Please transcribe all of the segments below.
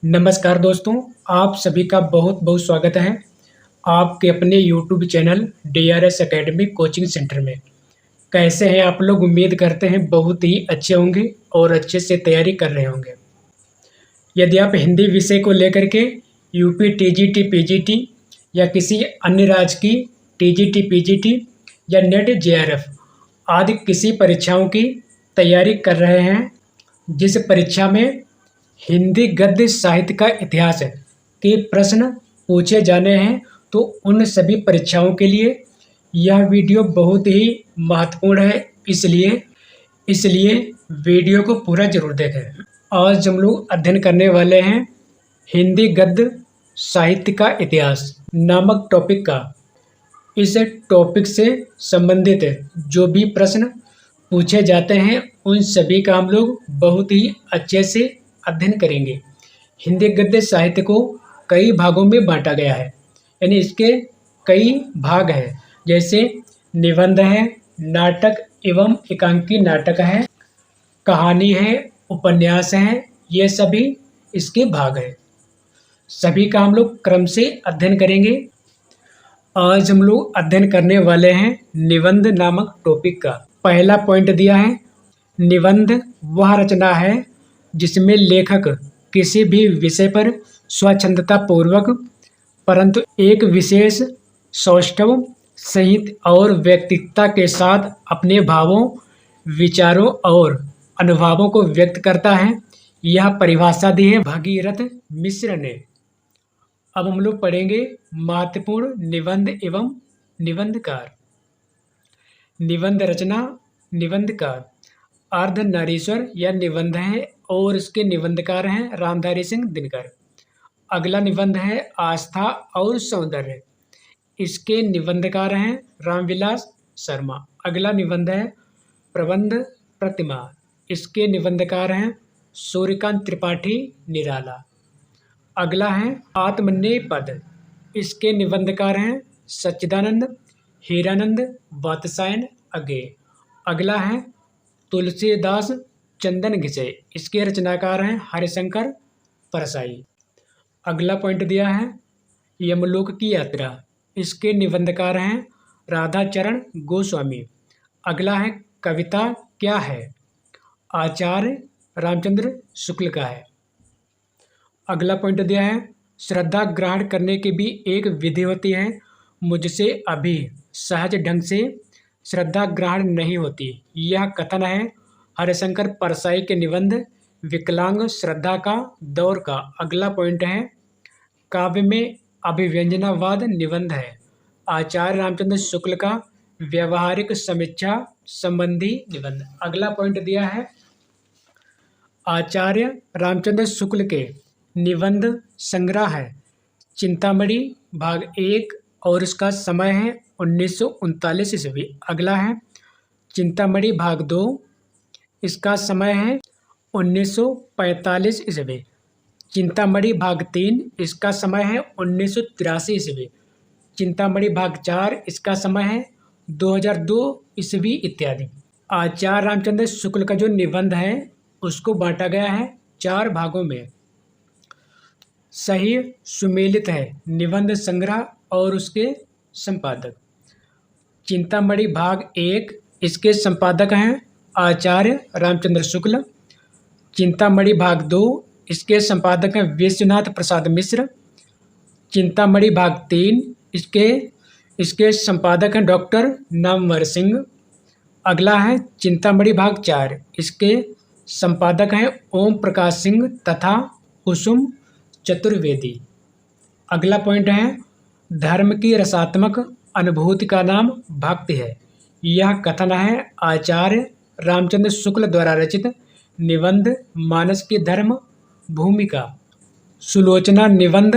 नमस्कार दोस्तों, आप सभी का बहुत बहुत स्वागत है आपके अपने YouTube channel DRS academy coaching centre में। कैसे हैं आप लोग? उम्मीद करते हैं बहुत ही अच्छे होंगे और अच्छे से तैयारी कर रहे होंगे। यदि आप हिंदी विषय को लेकर के यूपी TGT PGT या किसी अन्य राज्य की TGT PGT या नेट JRF आदि किसी परीक्षाओं की तैयारी कर रहे हैं, जिस परीक्षा में हिंदी गद्य साहित्य का इतिहास के प्रश्न पूछे जाने हैं, तो उन सभी परीक्षाओं के लिए यह वीडियो बहुत ही महत्वपूर्ण है। इसलिए वीडियो को पूरा जरूर देखें। आज हम लोग अध्ययन करने वाले हैं हिंदी गद्य साहित्य का इतिहास नामक टॉपिक का। इस टॉपिक से संबंधित जो भी प्रश्न पूछे जाते हैं, उन सभी का हम लोग बहुत ही अच्छे से अध्ययन करेंगे। हिंदी गद्य साहित्य को कई भागों में बांटा गया है, यानी इसके कई भाग हैं, जैसे निबंध है, नाटक एवं एकांकी नाटक है, कहानी है, उपन्यास है, ये सभी इसके भाग हैं। सभी का हम लोग क्रम से अध्ययन करेंगे। आज हम लोग अध्ययन करने वाले हैं निबंध नामक टॉपिक का। पहला पॉइंट दिया है, निबंध वह रचना है जिसमें लेखक किसी भी विषय पर स्वच्छंदता पूर्वक परंतु एक विशेष सौष्ठव संहित और व्यक्तित्वता के साथ अपने भावों, विचारों और अनुभवों को व्यक्त करता है। यह परिभाषा दी है भगीरथ मिश्र ने। अब हम लोग पढ़ेंगे महत्वपूर्ण निबंध एवं निबंधकार। निबंध रचना, निबंधकार अर्धनारीश्वर यह निबंध है और इसके निबंधकार हैं रामधारी सिंह दिनकर। अगला निबंध है आस्था और सौंदर्य, इसके निबंधकार हैं रामविलास शर्मा। अगला निबंध है प्रबंध प्रतिमा, इसके निबंधकार हैं सूर्यकांत त्रिपाठी निराला। अगला है आत्मनेपद, इसके निबंधकार हैं सच्चिदानंद हीरानंद वात्स्यायन अज्ञे। अगला है तुलसीदास चंदन घिसे, इसके रचनाकार हैं हरिशंकर परसाई। अगला पॉइंट दिया है यमलोक की यात्रा, इसके निबंधकार हैं राधाचरण गोस्वामी। अगला है कविता क्या है, आचार्य रामचंद्र शुक्ल का है। अगला पॉइंट दिया है श्रद्धा ग्रहण करने की भी एक विधि होती है, मुझसे अभी सहज ढंग से श्रद्धा ग्रहण नहीं होती, यह कथन है हरिशंकर परसाई के निबंध विकलांग श्रद्धा का दौर का। अगला पॉइंट है काव्य में अभिव्यंजनावाद निबंध है, आचार्य रामचंद्र शुक्ल का व्यवहारिक समीक्षा संबंधी निबंध। अगला पॉइंट दिया है आचार्य रामचंद्र शुक्ल के निबंध संग्रह है चिंतामणि भाग 1 और इसका समय है 1939 ईस्वी। अगला है चिंतामणि भाग 2, इसका समय है 1945 ईस्वी। चिंतामणि भाग 3, इसका समय है 1983 ईस्वी। चिंतामणि भाग 4, इसका समय है 2002 ईस्वी इत्यादि। आचार्य रामचंद्र शुक्ल का जो निबंध है उसको बांटा गया है 4 भागों में। सही सुमेलित है निबंध संग्रह और उसके संपादक। चिंतामणि भाग 1, इसके संपादक हैं आचार्य रामचंद्र शुक्ल। चिंतामणि भाग 2, इसके संपादक हैं विश्वनाथ प्रसाद मिश्र। चिंतामणि भाग 3, इसके संपादक हैं डॉक्टर नामवर सिंह। अगला है चिंतामणि भाग 4, इसके संपादक हैं ओम प्रकाश सिंह तथा कुसुम चतुर्वेदी। अगला पॉइंट है धर्म की रसात्मक अनुभूति का नाम भक्ति है, यह कथन है आचार्य रामचंद्र शुक्ल द्वारा रचित निबंध मानस की धर्म भूमिका। सुलोचना निबंध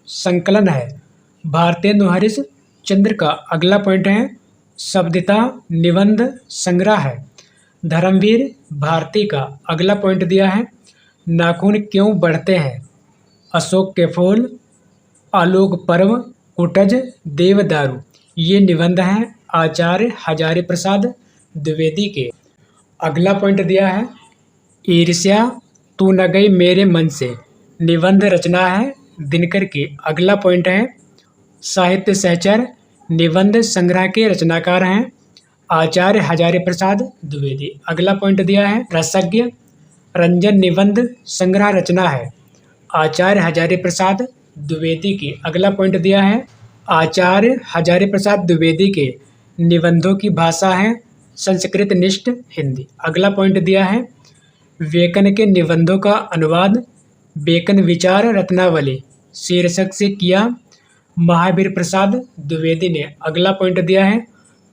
संकलन है भारतेंदु हरीश चंद्र का। अगला पॉइंट है शब्दिता निबंध संग्रह है धर्मवीर भारती का। अगला पॉइंट दिया है नाखून क्यों बढ़ते हैं, अशोक के फूल, आलोक पर्व, कुटज, देवदारू, ये निबंध हैं आचार्य हजारी प्रसाद द्विवेदी के। अगला पॉइंट दिया है ईर्ष्या तू न गई मेरे मन से, निबंध रचना है दिनकर की। अगला पॉइंट है साहित्य सहचर निबंध संग्रह के रचनाकार हैं आचार्य हजारी प्रसाद द्विवेदी। अगला पॉइंट दिया है रसज्ञ रंजन निबंध संग्रह रचना है आचार्य हजारी प्रसाद द्विवेदी की। अगला पॉइंट दिया है आचार्य हजारी प्रसाद द्विवेदी के निबंधों की भाषा है संस्कृत निष्ठ हिंदी। अगला पॉइंट दिया है बेकन के निबंधों का अनुवाद बेकन विचार रत्नावली शीर्षक से किया महावीर प्रसाद द्विवेदी ने। अगला पॉइंट दिया है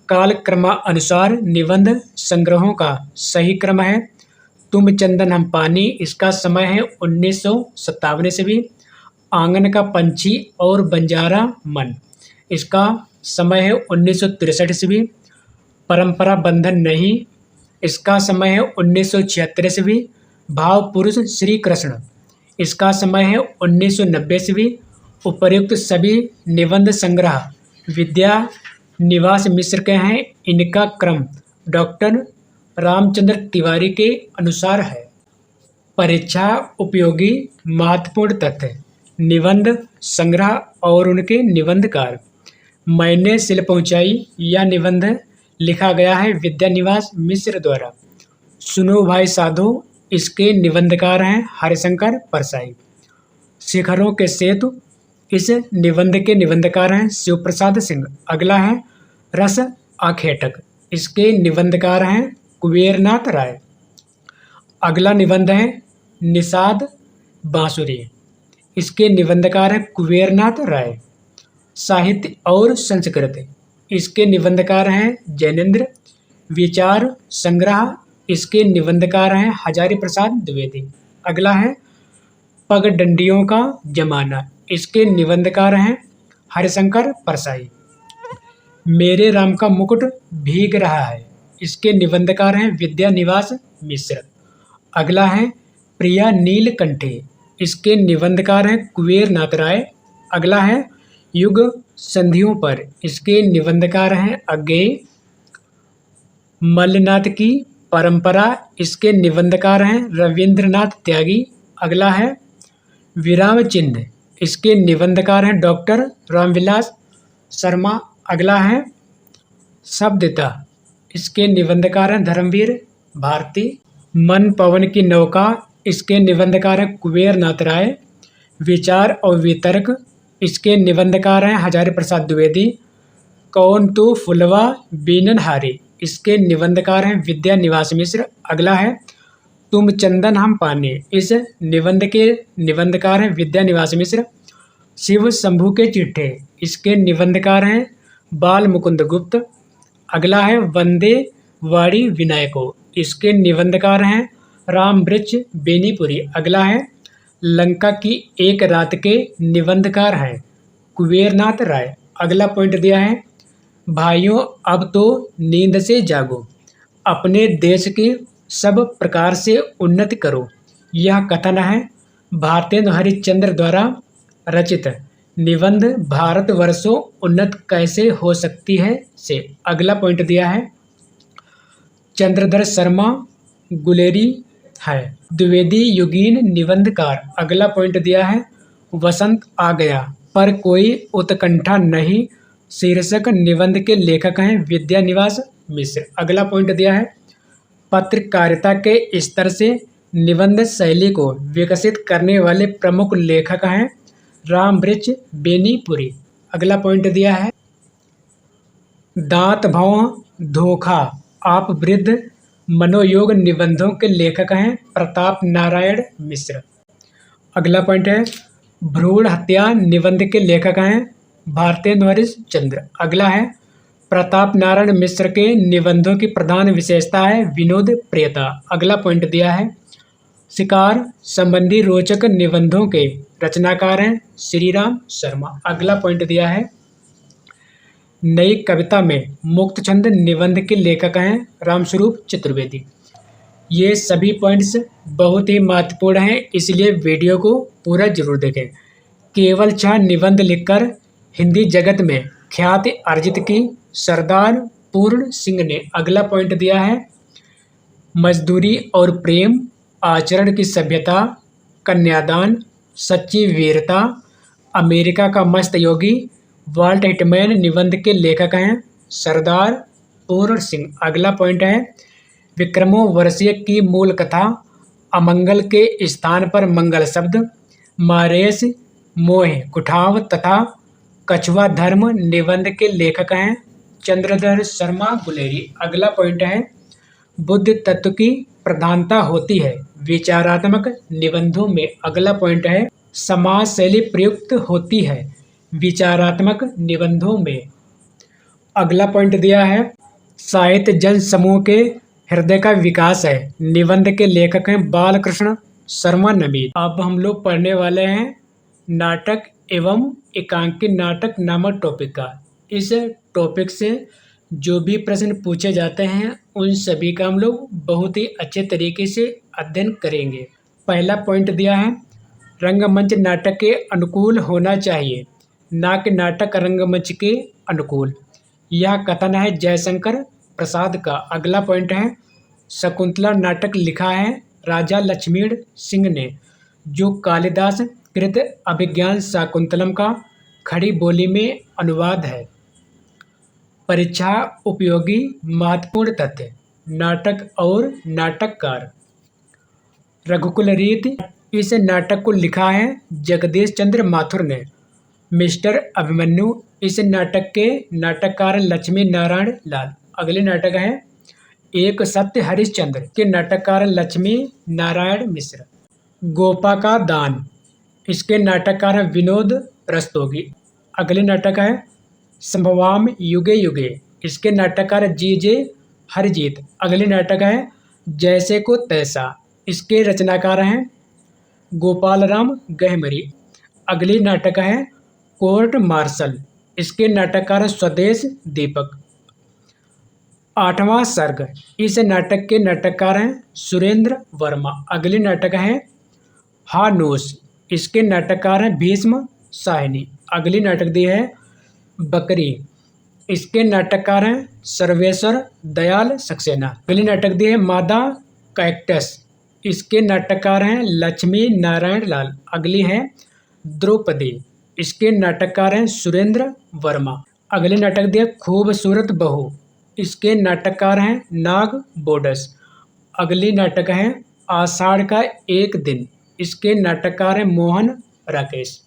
काल क्रमानुसार निबंध संग्रहों का सही क्रम है तुम चंदन हम पानी, इसका समय है 1957 ईस्वी। आंगन का पंछी और बंजारा मन, इसका समय है 1963 ईस्वी। परंपरा बंधन नहीं, इसका समय है 1976 ईस्वी। भाव पुरुष श्री कृष्ण, इसका समय है 1990 ईस्वी। उपर्युक्त सभी निबंध संग्रह विद्या निवास मिश्र के हैं। इनका क्रम डॉक्टर रामचंद्र तिवारी के अनुसार है। परीक्षा उपयोगी महत्वपूर्ण तथ्य निबंध संग्रह और उनके निबंधकार। मैंने शिल्प ऊंचाई या निबंध लिखा गया है विद्या निवास मिश्र द्वारा। सुनो भाई साधो, इसके निबंधकार हैं हरिशंकर परसाई। शिखरों के सेतु, इस निबंध के निबंधकार हैं शिव प्रसाद सिंह। अगला है रस आखेटक, इसके निबंधकार हैं कुबेरनाथ राय। अगला निबंध है निषाद बांसुरी, इसके निबंधकार हैं कुबेरनाथ राय। साहित्य और संस्कृत, इसके निबंधकार हैं जैनेन्द्र। विचार संग्रह, इसके निबंधकार हैं हजारी प्रसाद द्विवेदी। अगला है पगडंडियों का जमाना, इसके निबंधकार हैं हरिशंकर परसाई। मेरे राम का मुकुट भीग रहा है, इसके निबंधकार हैं विद्या निवास मिश्र। अगला है प्रिया नीलकंठे, इसके निबंधकार हैं कुबेरनाथ राय। अगला है युग संधियों पर, इसके निबंधकार हैं अज्ञेय। मल्लनाथ की परंपरा, इसके निबंधकार हैं रविंद्रनाथ त्यागी। अगला है विराम चिन्ह, इसके निबंधकार हैं डॉक्टर रामविलास शर्मा। अगला है शब्दता, इसके निबंधकार हैं धर्मवीर भारती। मन पवन की नौका, इसके निबंधकार हैं कुबेरनाथ राय। विचार और वितर्क, इसके निबंधकार हैं हजारी प्रसाद द्विवेदी। कौन तू फुलवा बीननहारी, इसके निबंधकार हैं विद्या निवास मिश्र। अगला है तुम चंदन हम पानी, इस निबंध के निबंधकार हैं विद्या निवास मिश्र। शिव शंभू के चिट्ठे, इसके निबंधकार हैं बाल मुकुंद गुप्त। अगला है वंदे वाड़ी विनायको, इसके निबंधकार हैं राम वृक्ष बेनीपुरी। अगला है लंका की एक रात के निबंधकार हैं कुबेरनाथ राय। अगला पॉइंट दिया है भाइयों अब तो नींद से जागो, अपने देश की सब प्रकार से उन्नति करो। यह कथन है भारतेंदु हरिश्चंद्र द्वारा रचित निबंध भारतवर्षों उन्नत कैसे हो सकती है से। अगला पॉइंट दिया है चंद्रधर शर्मा गुलेरी है द्विवेदी युगीन निबंधकार। अगला पॉइंट दिया है वसंत आ गया पर कोई उत्कंठा नहीं, शीर्षक निबंध के लेखक हैं विद्या निवास मिश्र। अगला पॉइंट दिया है पत्रकारिता के स्तर से निबंध शैली को विकसित करने वाले प्रमुख लेखक हैं राम वृक्ष बेनीपुरी। अगला पॉइंट दिया है दांत भौं धोखा आप वृद्ध मनोयोग निबंधों के लेखक हैं प्रताप नारायण मिश्र। अगला पॉइंट है भ्रूण हत्या निबंध के लेखक हैं भारतेंदु हरिश्चंद्र। अगला है प्रताप नारायण मिश्र के निबंधों की प्रधान विशेषता है विनोद प्रियता। अगला पॉइंट दिया है शिकार संबंधी रोचक निबंधों के रचनाकार हैं श्रीराम शर्मा। अगला पॉइंट दिया है नई कविता में मुक्त छंद निबंध के लेखक हैं रामस्वरूप चतुर्वेदी। ये सभी पॉइंट्स बहुत ही महत्वपूर्ण हैं, इसलिए वीडियो को पूरा जरूर देखें। केवल 6 निबंध लिखकर हिंदी जगत में ख्याति अर्जित की सरदार पूर्ण सिंह ने। अगला पॉइंट दिया है मजदूरी और प्रेम, आचरण की सभ्यता, कन्यादान, सच्ची वीरता, अमेरिका का मस्त योगी, वाल्ट हिटमैन निबंध के लेखक हैं, सरदार पूर्ण सिंह। अगला पॉइंट है विक्रमोर्वशीय की मूल कथा, अमंगल के स्थान पर मंगल शब्द, मारेश मोह कुठाव तथा कछुआ धर्म निबंध के लेखक हैं, चंद्रधर शर्मा गुलेरी। अगला पॉइंट है बुद्ध तत्व की प्रधानता होती है विचारात्मक निबंधों में। अगला पॉइंट है समाज शैली प्रयुक्त होती है विचारात्मक निबंधों में। अगला पॉइंट दिया है साहित्य जन समूह के हृदय का विकास है निबंध के लेखक हैं बालकृष्ण शर्मा नबीद। अब हम लोग पढ़ने वाले हैं नाटक एवं एकांकी नाटक नामक टॉपिक का। इस टॉपिक से जो भी प्रश्न पूछे जाते हैं उन सभी का हम लोग बहुत ही अच्छे तरीके से अध्ययन करेंगे। पहला पॉइंट दिया है रंगमंच नाटक के अनुकूल होना चाहिए, ना कि नाटक रंगमंच के अनुकूल। यह कथन है जयशंकर प्रसाद का। अगला पॉइंट है शकुंतला नाटक लिखा है राजा लक्ष्मण सिंह ने, जो कालिदास कृत अभिज्ञान शाकुंतलम का खड़ी बोली में अनुवाद है। परीक्षा उपयोगी महत्वपूर्ण तथ्य, नाटक और नाटककार। रघुकुल रीत, इस नाटक को लिखा है जगदीश चंद्र माथुर ने। मिस्टर अभिमन्यु, इस नाटक के नाटककार लक्ष्मी नारायण लाल। अगले नाटक है एक सत्य हरिश्चंद्र के नाटककार लक्ष्मी नारायण मिश्र। गोपा का दान, इसके नाटककार विनोद रस्तोगी। अगले नाटक है संभवाम युगे युगे, इसके नाटककार जी.जे. हरजीत। अगले नाटक है जैसे को तैसा, इसके रचनाकार हैं गोपाल राम गहमरी। अगली नाटक है कोर्ट मार्शल, इसके नाटककार स्वदेश दीपक। आठवां सर्ग, इस नाटक के नाटककार हैं सुरेंद्र वर्मा। अगली नाटक है हानूस, इसके नाटककार हैं भीष्म साहनी। अगली नाटक दी है बकरी, इसके नाटककार हैं सर्वेश्वर दयाल सक्सेना। अगली नाटक दी है मादा कैक्टस, इसके नाटककार हैं लक्ष्मी नारायण लाल। अगली है द्रौपदी, इसके नाटककार हैं सुरेंद्र वर्मा। अगले नाटक दिया खूबसूरत बहू, इसके नाटककार हैं नाग बोडस। अगली नाटक है आषाढ़ का एक दिन, इसके नाटककार हैं मोहन राकेश।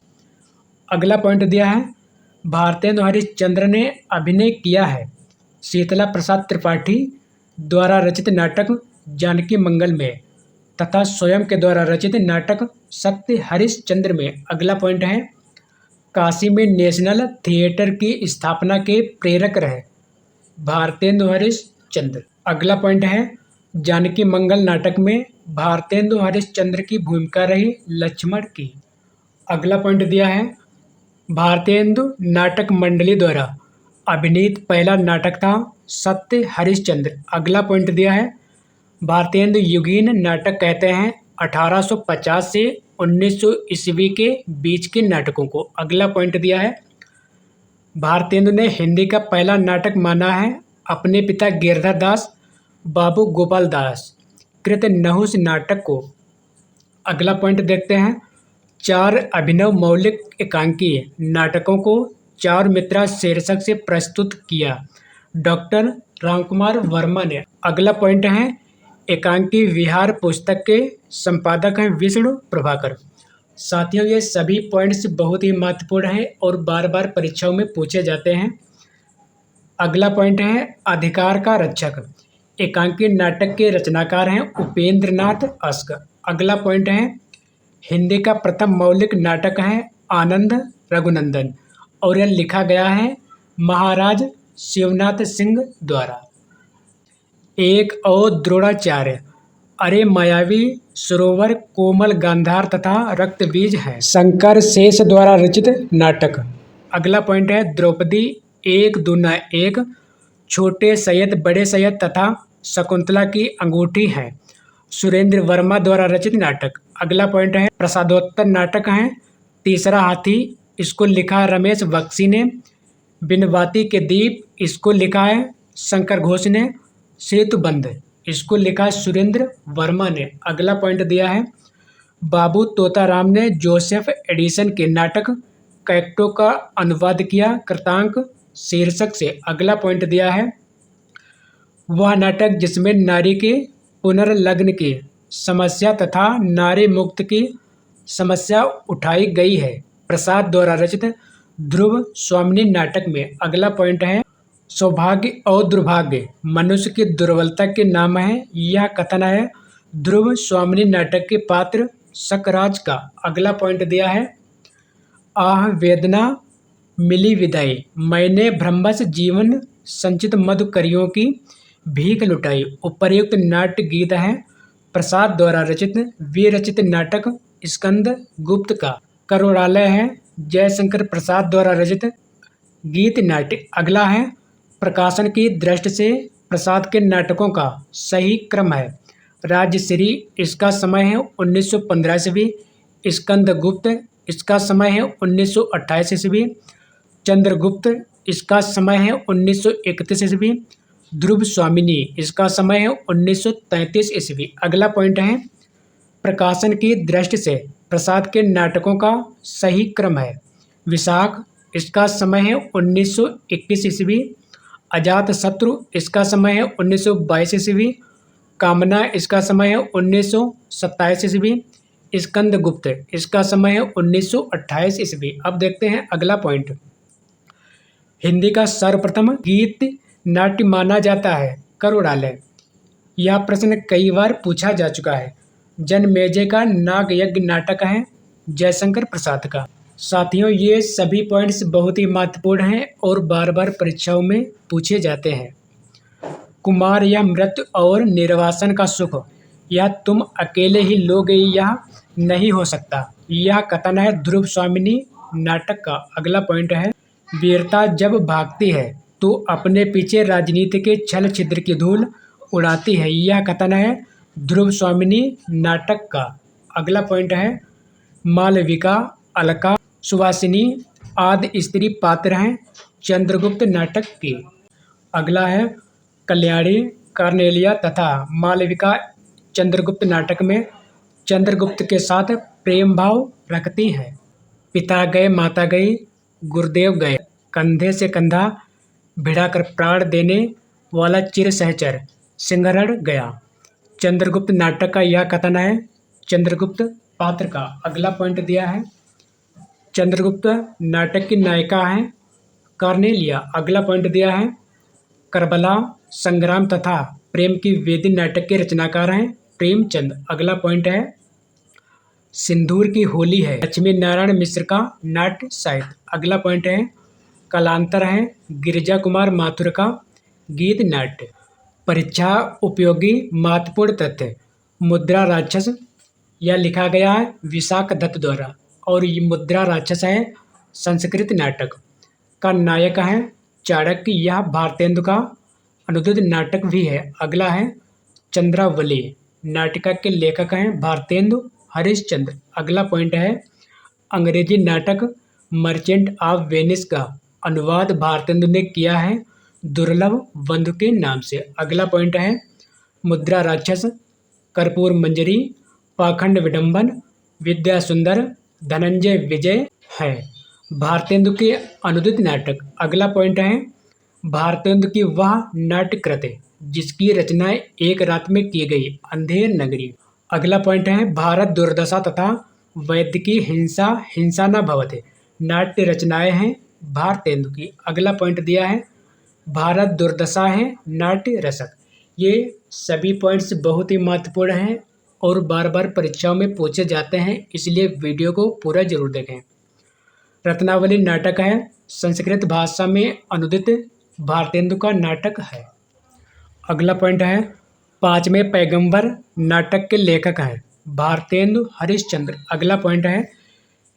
अगला पॉइंट दिया है भारतेंदु हरिश्चंद्र ने अभिनय किया है शीतला प्रसाद त्रिपाठी द्वारा रचित नाटक जानकी मंगल में तथा स्वयं के द्वारा रचित नाटक सत्य हरिश्चंद्र में। अगला पॉइंट है काशी में नेशनल थिएटर की स्थापना के प्रेरक रहे भारतेंदु हरिश्चंद्र। अगला पॉइंट है जानकी मंगल नाटक में भारतेंदु हरिश्चंद्र की भूमिका रही लक्ष्मण की। अगला पॉइंट दिया है भारतेंदु नाटक मंडली द्वारा अभिनीत पहला नाटक था सत्य हरिश्चंद्र। अगला पॉइंट दिया है भारतेंदु युगीन नाटक कहते हैं 1850 से 1900 ईस्वी के बीच के नाटकों को। अगला पॉइंट दिया है भारतेंदु ने हिंदी का पहला नाटक माना है अपने पिता गिरधर दास बाबू गोपाल दास कृत नहुस नाटक को। अगला पॉइंट देखते हैं 4 अभिनव मौलिक एकांकी नाटकों को चारुमित्रा शीर्षक से प्रस्तुत किया डॉक्टर रामकुमार वर्मा ने। अगला पॉइंट है एकांकी विहार पुस्तक के संपादक हैं विष्णु प्रभाकर। साथियों ये सभी पॉइंट्स बहुत ही महत्वपूर्ण हैं और बार बार परीक्षाओं में पूछे जाते हैं। अगला पॉइंट है अधिकार का रक्षक, एकांकी नाटक के रचनाकार हैं उपेंद्र नाथ अस्क। अगला पॉइंट है हिंदी का प्रथम मौलिक नाटक है आनंद रघुनंदन और यह लिखा गया है महाराज शिवनाथ सिंह द्वारा। एक और द्रोणाचार्य, अरे मायावी सरोवर, कोमल गांधार तथा रक्त बीज है शंकर शेष द्वारा रचित नाटक। अगला पॉइंट है द्रौपदी 1 दूना 1, छोटे सैयद बड़े सैयद तथा शकुंतला की अंगूठी है सुरेंद्र वर्मा द्वारा रचित नाटक। अगला पॉइंट है प्रसादोत्तर नाटक है तीसरा हाथी, इसको लिखा है रमेश बख्शी ने। बिनवाती के दीप, इसको लिखा है शंकर घोष ने। सेतुबंध, इसको लिखा है सुरेंद्र वर्मा ने। अगला पॉइंट दिया है बाबू तोताराम ने जोसेफ एडिसन के नाटक कैक्टो का अनुवाद किया। कृतांक शीर्षक से अगला पॉइंट दिया है, वह नाटक जिसमें नारी के पुनर्लग्न की समस्या तथा नारी मुक्त की समस्या उठाई गई है, प्रसाद द्वारा रचित ध्रुव स्वामिनी नाटक में। अगला पॉइंट है, सौभाग्य और दुर्भाग्य मनुष्य की दुर्बलता के नाम है, यह कथन है ध्रुव स्वामिनी नाटक के पात्र सकराज का। अगला पॉइंट दिया है, आह वेदना मिली विदाई, मैंने ब्रह्मस जीवन संचित मधुकरियों की भीख लुटाई। उपर्युक्त नाट्य गीत है प्रसाद द्वारा रचित विरचित नाटक स्कंद गुप्त का। करुणालय है जयशंकर प्रसाद द्वारा रचित गीत नाट्य। अगला है, प्रकाशन की दृष्टि से प्रसाद के नाटकों का सही क्रम है, राजश्री इसका समय है 1915 ईस्वी, स्कंदगुप्त इसका समय है 1928 ईस्वी, चंद्रगुप्त इसका समय है 1931 ईस्वी, ध्रुव स्वामिनी इसका समय है 1933 ईस्वी। अगला पॉइंट है, प्रकाशन की दृष्टि से प्रसाद के नाटकों का सही क्रम है, विशाख इसका समय है 1921 ईस्वी, अजातशत्रु इसका समय है 1922 ईस्वी, कामना इसका समय है 1927 ईस्वी, स्कंदगुप्त इसका समय है 1928 ईस्वी। अब देखते हैं अगला पॉइंट, हिंदी का सर्वप्रथम गीत नाट्य माना जाता है करुणालय। यह प्रश्न कई बार पूछा जा चुका है। जनमेजय का नाग यज्ञ नाटक है जयशंकर प्रसाद का। साथियों, ये सभी पॉइंट्स बहुत ही महत्वपूर्ण हैं और बार बार परीक्षाओं में पूछे जाते हैं। कुमार या मृत्यु और निर्वासन का सुख, यह तुम अकेले ही लोगे, यह नहीं हो सकता, यह कथन है ध्रुव स्वामिनी नाटक का। अगला पॉइंट है, वीरता जब भागती है तो अपने पीछे राजनीति के छल छिद्र की धूल उड़ाती है, यह कथन है ध्रुव स्वामिनी नाटक का। अगला पॉइंट है, मालविका अलका सुवासिनी आदि स्त्री पात्र हैं चंद्रगुप्त नाटक के। अगला है, कल्याणी कार्नेलिया तथा मालविका चंद्रगुप्त नाटक में चंद्रगुप्त के साथ प्रेम भाव रखती हैं। पिता गए माता गई, गुरुदेव गए, कंधे से कंधा भिड़ाकर प्राण देने वाला चिर सहचर सिंहरण गया। चंद्रगुप्त नाटक का यह कथन है चंद्रगुप्त पात्र का। अगला पॉइंट दिया है, चंद्रगुप्त नाटक की नायिका है कार्नेलिया। अगला पॉइंट दिया है, करबला संग्राम तथा प्रेम की वेदी नाटक के रचनाकार हैं प्रेमचंद। अगला पॉइंट है, सिंदूर की होली है लक्ष्मी नारायण मिश्र का नाट्य साहित्य। अगला पॉइंट है, कालांतर है गिरिजा कुमार माथुर का गीत नाट्य। परीक्षा उपयोगी महत्वपूर्ण तथ्य, मुद्रा राक्षस यह लिखा गया है विशाख दत्त द्वारा और ये मुद्रा राक्षस है संस्कृत नाटक का। नायक है चाणक्य, यह भारतेंदु का अनुदित नाटक भी है। अगला है, चंद्रावली नाटिका के लेखक हैं भारतेंदु हरिश्चंद्र। अगला पॉइंट है, अंग्रेजी नाटक मर्चेंट ऑफ वेनिस का अनुवाद भारतेंदु ने किया है दुर्लभ बंधु के नाम से। अगला पॉइंट है, मुद्रा राक्षस, कर्पूर मंजरी, पाखंड विडंबन, विद्या सुंदर, धनंजय विजय है भारतेंदु के अनुदित नाटक। अगला पॉइंट है, भारतेंदु की वह नाट्य कृति जिसकी रचना एक रात में की गई, अंधेर नगरी। अगला पॉइंट है, भारत दुर्दशा तथा वैदिकी हिंसा हिंसा न भवते नाट्य रचनाएं हैं भारतेंदु की। अगला पॉइंट दिया है, भारत दुर्दशा है नाट्य रसक। ये सभी पॉइंट्स बहुत ही महत्वपूर्ण हैं और बार बार परीक्षाओं में पूछे जाते हैं, इसलिए वीडियो को पूरा जरूर देखें। रत्नावली नाटक है संस्कृत भाषा में अनुदित भारतेंदु का नाटक है। अगला पॉइंट है, पांचवें पैगंबर नाटक के लेखक हैं भारतेंदु हरिश्चंद्र। अगला पॉइंट है,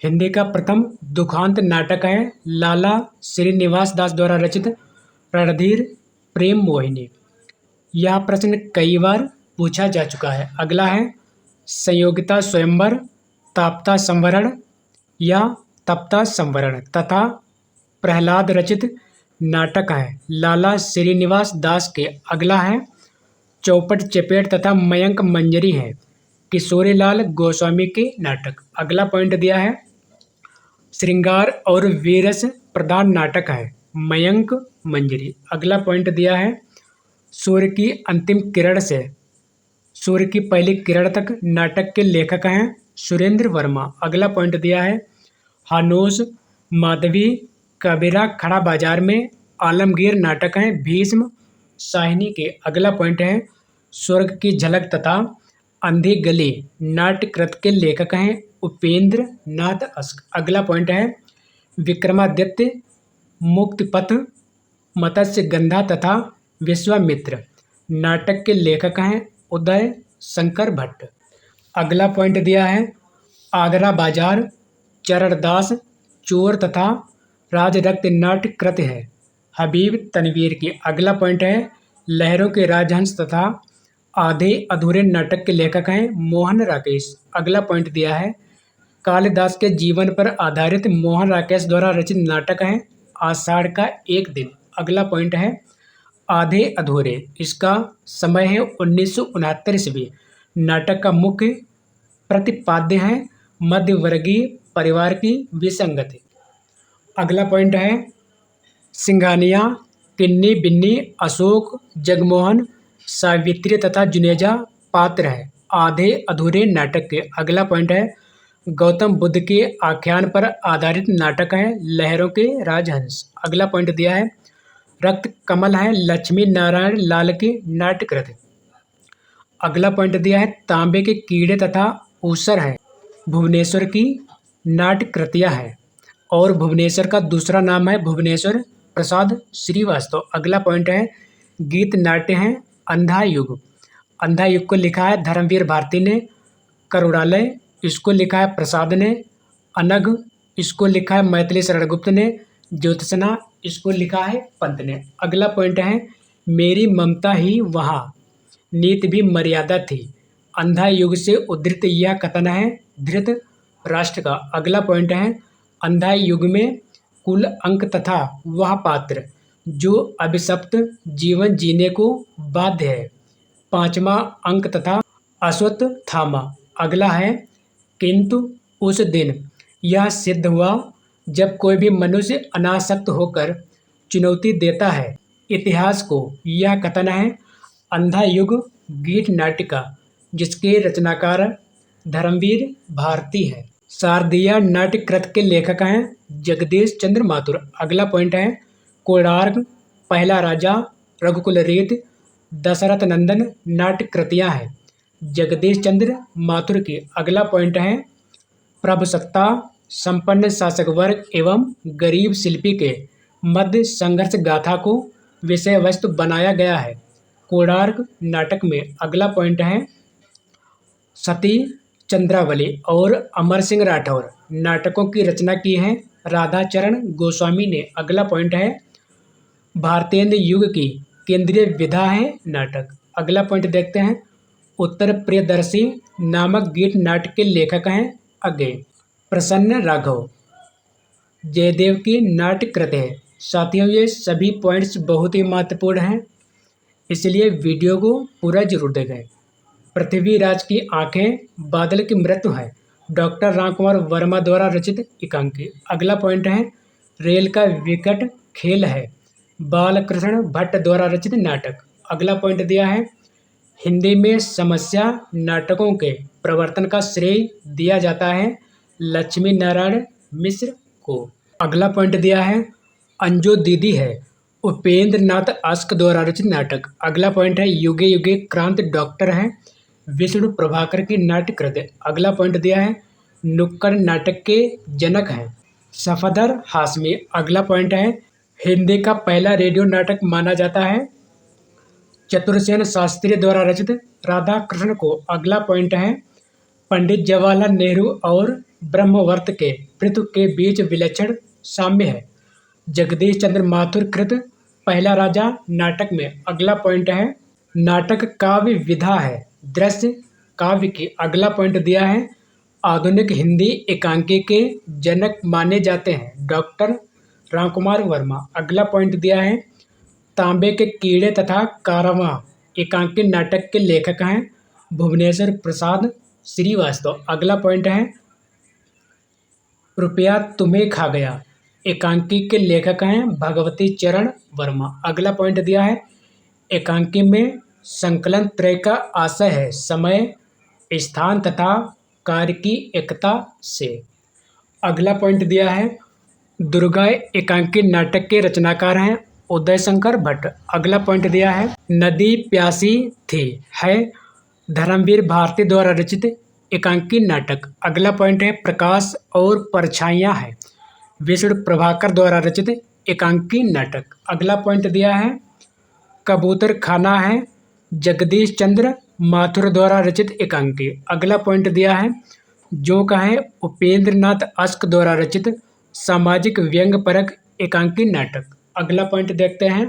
हिंदी का प्रथम दुखांत नाटक है लाला श्रीनिवास दास द्वारा रचित रणधीर प्रेम मोहिनी। यह प्रश्न कई बार पूछा जा चुका है। अगला है, संयोगिता स्वयंवर, ताप्ता संवरण या तप्ता संवरण तथा प्रहलाद रचित नाटक है लाला श्रीनिवास दास के। अगला है, चौपट चपेट तथा मयंक मंजरी है किशोरीलाल गोस्वामी के नाटक। अगला पॉइंट दिया है श्रृंगार और वीरस प्रधान नाटक है मयंक मंजरी। अगला पॉइंट दिया है सूर्य की अंतिम किरण से सूर्य की पहली किरण तक नाटक के लेखक हैं सुरेंद्र वर्मा। अगला पॉइंट दिया है हानोस माधवी कबीरा खड़ा बाजार में आलमगीर नाटक है भीष्म शाहिनी के। अगला पॉइंट है स्वर्ग की झलक तथा अंधी गली नाट्यकृत के लेखक हैं उपेंद्र नाथ अस्क। अगला पॉइंट है विक्रमादित्य मुक्तिपथ मत्स्य गंधा तथा विश्वामित्र नाटक के लेखक हैं उदय शंकर भट्ट। अगला पॉइंट दिया है आगरा बाजार चरणदास चोर तथा राजरक्त नाट्यकृत है हबीब तनवीर की। अगला पॉइंट है लहरों के राजहंस तथा आधे अधूरे नाटक के लेखक हैं मोहन राकेश। अगला पॉइंट दिया है कालिदास के जीवन पर आधारित मोहन राकेश द्वारा रचित नाटक है आषाढ़ का एक दिन। अगला पॉइंट है आधे अधूरे, इसका समय है 1969 ईस्वी। नाटक का मुख्य प्रतिपाद्य है मध्यवर्गीय परिवार की विसंगति। अगला पॉइंट है सिंघानिया किन्नी बिन्नी अशोक जगमोहन सावित्री तथा जुनेजा पात्र है आधे अधूरे नाटक के। अगला पॉइंट है गौतम बुद्ध के आख्यान पर आधारित नाटक है लहरों के राजहंस। अगला पॉइंट दिया है रक्त कमल है लक्ष्मी नारायण लाल के नाट्यकृत। अगला पॉइंट दिया है तांबे के कीड़े तथा ऊसर है भुवनेश्वर की नाट्यकृतियाँ है और भुवनेश्वर का दूसरा नाम है भुवनेश्वर प्रसाद श्रीवास्तव। अगला पॉइंट है गीत नाट्य है अंधा युग। अंधा युग को लिखा है धर्मवीर भारती ने। करुणालय इसको लिखा है प्रसाद ने। अनघ इसको लिखा है मैथिली शरण गुप्त ने। ज्योत्सना इसको लिखा है पंत ने। अगला पॉइंट है मेरी ममता ही वहाँ नीति भी मर्यादा थी। अंधा युग से उद्धृत यह कथन है धृत राष्ट्र का। अगला पॉइंट है अंधा युग में कुल अंक तथा वह पात्र जो अभिशप्त जीवन जीने को बाध्य है। पांचवा अंक तथा अश्वत्थामा। अगला है किंतु उस दिन यह सिद्ध हुआ जब कोई भी मनुष्य अनासक्त होकर चुनौती देता है इतिहास को। यह कथन है अंधा युग गीत नाटिका जिसके रचनाकार धर्मवीर भारती है। शारदीय नाट्यकृत के लेखक हैं जगदीश चंद्र माथुर। अगला पॉइंट है कोणार्क पहला राजा रघुकुल रीत दशरथ नंदन नाट्यकृतियाँ हैं जगदीश चंद्र माथुर की। अगला पॉइंट है प्रभुसत्ता संपन्न शासक वर्ग एवं गरीब शिल्पी के मध्य संघर्ष गाथा को विषय वस्तु बनाया गया है कोणार्क नाटक में। अगला पॉइंट है सती चंद्रावली और अमर सिंह राठौर नाटकों की रचना की है राधाचरण गोस्वामी ने। अगला पॉइंट है भारतेंद्र युग की केंद्रीय विधा है नाटक। अगला पॉइंट देखते हैं उत्तर प्रियदर्शी नामक गीत नाटक के लेखक हैं अज्ञेय प्रसन्न राघव जयदेव की नाट्यकृत है। साथियों ये सभी पॉइंट्स बहुत ही महत्वपूर्ण हैं इसलिए वीडियो को पूरा जरूर देखें। पृथ्वीराज की आंखें बादल की मृत्यु है डॉक्टर रामकुमार वर्मा द्वारा रचित एकांकी। अगला पॉइंट है रेल का विकट खेल है बालकृष्ण भट्ट द्वारा रचित नाटक। अगला पॉइंट दिया है हिंदी में समस्या नाटकों के प्रवर्तन का श्रेय दिया जाता है लक्ष्मी नारायण मिश्र को। अगला पॉइंट दिया है अंजो दीदी है उपेंद्र नाथ अस्क द्वारा रचित नाटक। अगला पॉइंट है युगे युगे क्रांत डॉक्टर है विष्णु प्रभाकर की नाट्यकृत। अगला पॉइंट दिया है नुक्कड़ नाटक के जनक हैं सफदर हाशमी। अगला पॉइंट है हिंदी का पहला रेडियो नाटक माना जाता है चतुरसेन शास्त्री द्वारा रचित राधा कृष्ण को। अगला पॉइंट है पंडित जवाहरलाल नेहरू और ब्रह्मवर्त के पृथु के बीच विलक्षण साम्य है जगदीश चंद्र माथुर कृत पहला राजा नाटक में। अगला पॉइंट है नाटक काव्य विधा है दृश्य काव्य की। अगला पॉइंट दिया है आधुनिक हिंदी एकांकी के जनक माने जाते हैं डॉक्टर रामकुमार वर्मा। अगला पॉइंट दिया है तांबे के कीड़े तथा कारवां एकांकी नाटक के लेखक हैं भुवनेश्वर प्रसाद श्रीवास्तव। अगला पॉइंट है रुपया तुम्हें खा गया। एकांकी के लेखक हैं भगवती चरण वर्मा। अगला पॉइंट दिया है एकांकी में संकलन त्रय का आशय है समय, स्थान तथा कार्य की एकता से। अगला पॉइंट दिया है दुर्गा एकांकी नाटक के रचनाकार हैं उदय शंकर भट्ट। अगला पॉइंट दिया है नदी प्यासी थी है धर्मवीर भारती द्वारा रचित एकांकी नाटक। अगला पॉइंट है प्रकाश और परछाइयाँ है विष्णु प्रभाकर द्वारा रचित एकांकी नाटक। अगला पॉइंट दिया है कबूतर खाना है जगदीश चंद्र माथुर द्वारा रचित एकांकी। अगला पॉइंट दिया है जो का है उपेंद्र नाथ अश्क द्वारा रचित सामाजिक व्यंग परक एकांकी नाटक। अगला पॉइंट देखते हैं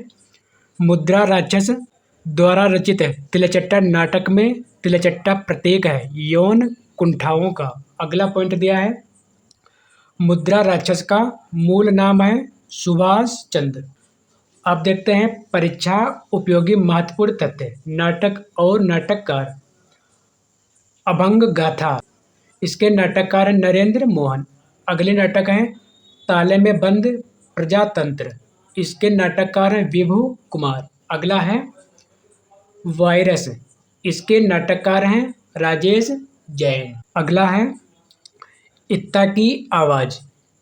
मुद्रा राक्षस द्वारा रचित तिलचट्टा नाटक में तिलचट्टा प्रतीक है यौन कुंठाओं का। अगला पॉइंट दिया है मुद्रा राक्षस का मूल नाम है सुभाष चंद्र। अब देखते हैं परीक्षा उपयोगी महत्वपूर्ण तथ्य। नाटक और नाटककार अभंग गाथा, इसके नाटककार हैं नरेंद्र मोहन। अगले नाटक हैं ताले में बंद प्रजातंत्र, इसके नाटककार हैं विभु कुमार। अगला है वायरस, इसके नाटककार हैं राजेश जैन। अगला है इत्ता की आवाज़,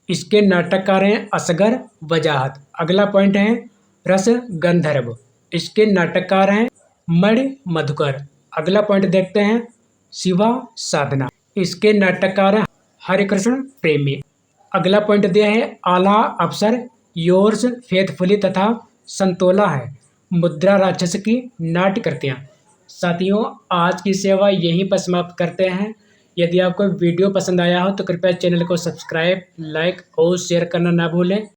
इसके नाटककार हैं असगर वजाहत। अगला पॉइंट है रस गंधर्व, इसके नाटककार हैं मणि मधुकर। अगला पॉइंट देखते हैं शिवा साधना, इसके नाटककार हैं हरिकृष्ण प्रेमी। अगला पॉइंट दिया है आला अफसर योर्स फेथफुली तथा संतोला है मुद्रा राक्षस की नाट्यकृतियाँ। साथियों आज की सेवा यहीं पर समाप्त करते हैं। यदि आपको वीडियो पसंद आया हो तो कृपया चैनल को सब्सक्राइब, लाइक और शेयर करना ना भूलें।